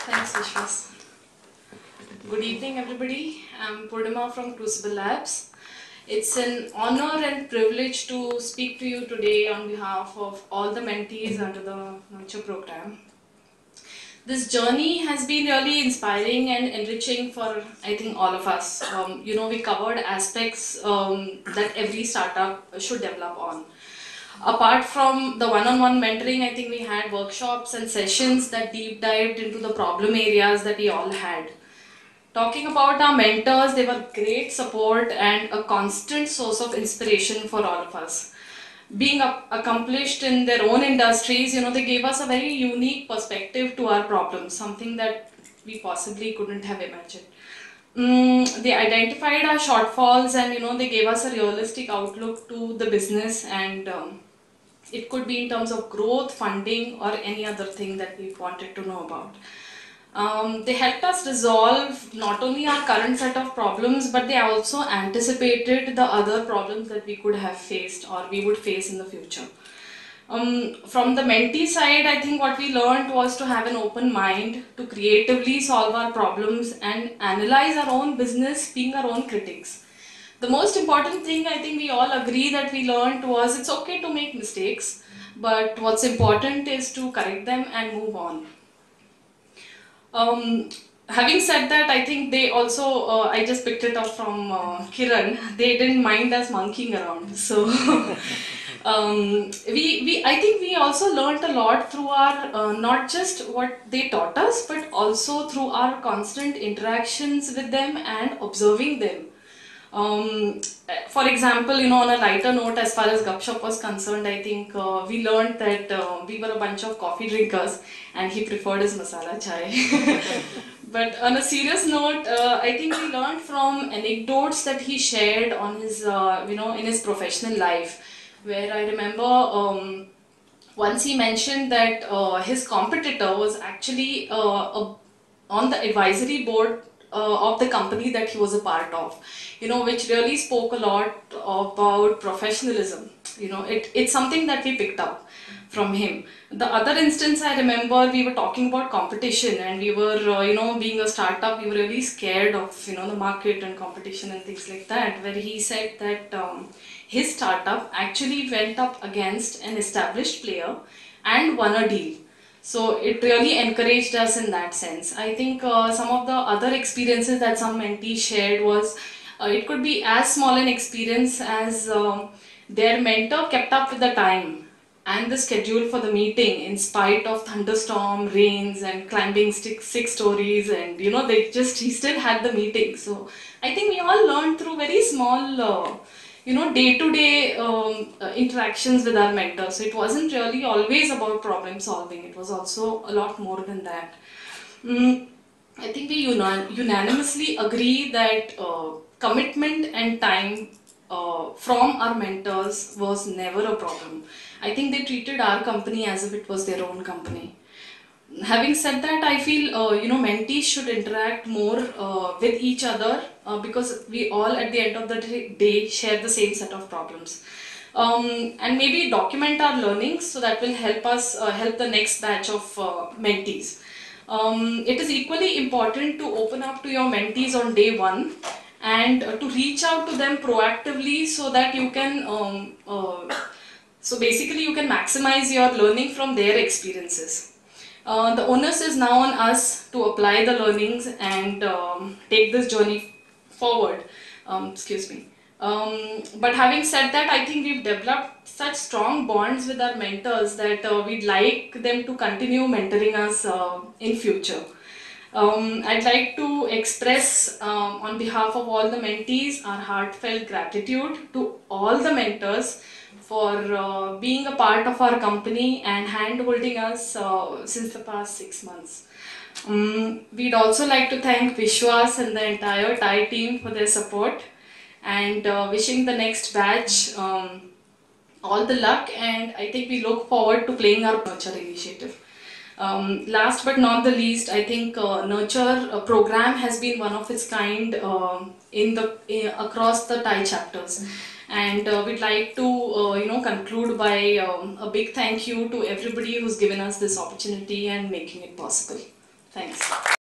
Thanks, Vishwas. Good evening, everybody. I'm Poornima from Crucible Labs. It's an honor and privilege to speak to you today on behalf of all the mentees under the Nurture program. This journey has been really inspiring and enriching for, I think, all of us. We covered aspects that every startup should develop on. Apart from the one-on-one mentoring, I think we had workshops and sessions that deep dived into the problem areas that we all had. Talking about our mentors, they were great support and a constant source of inspiration for all of us. Being accomplished in their own industries, they gave us a very unique perspective to our problems, something that we possibly couldn't have imagined. They identified our shortfalls and they gave us a realistic outlook to the business, and it could be in terms of growth, funding, or any other thing that we wanted to know about. They helped us resolve not only our current set of problems, but they also anticipated the other problems that we could have faced or we would face in the future. From the mentee side, I think what we learned was to have an open mind, to creatively solve our problems and analyze our own business, being our own critics. The most important thing I think we all agree that we learned was it's okay to make mistakes, but what's important is to correct them and move on. Having said that, I think they also, I just picked it up from Kiran, they didn't mind us monkeying around. So I think we also learned a lot through our, not just what they taught us, but also through our constant interactions with them and observing them. For example, on a lighter note, as far as Gupshup was concerned, I think we learned that we were a bunch of coffee drinkers and he preferred his masala chai. But on a serious note, I think we learned from anecdotes that he shared on his, in his professional life, where I remember once he mentioned that his competitor was actually on the advisory board of the company that he was a part of, which really spoke a lot about professionalism. It's something that we picked up from him. The other instance I remember, we were talking about competition and we were, being a startup, we were really scared of, the market and competition and things like that, where he said that his startup actually went up against an established player and won a deal. So it really encouraged us in that sense. I think some of the other experiences that some mentees shared was, it could be as small an experience as their mentor kept up with the time and the schedule for the meeting in spite of thunderstorm, rains and climbing six stories, and he still had the meeting. So I think we all learned through very small day-to-day interactions with our mentors. So it wasn't really always about problem solving, it was also a lot more than that. I think we unanimously agree that commitment and time from our mentors was never a problem. I think they treated our company as if it was their own company. Having said that, I feel mentees should interact more with each other because we all at the end of the day share the same set of problems. And maybe document our learnings, so that will help us help the next batch of mentees. It is equally important to open up to your mentees on day one and to reach out to them proactively, so that you can so basically you can maximize your learning from their experiences. The onus is now on us to apply the learnings and take this journey forward. But having said that, I think we've developed such strong bonds with our mentors that we'd like them to continue mentoring us in future. I'd like to express on behalf of all the mentees our heartfelt gratitude to all the mentors for being a part of our company and hand-holding us since the past 6 months. We'd also like to thank Vishwas and the entire TIE team for their support, and wishing the next batch all the luck, and I think we look forward to playing our Nurture initiative. Last but not the least, I think Nurture program has been one of its kind across the TIE chapters. And we'd like to conclude by a big thank you to everybody who's given us this opportunity and making it possible.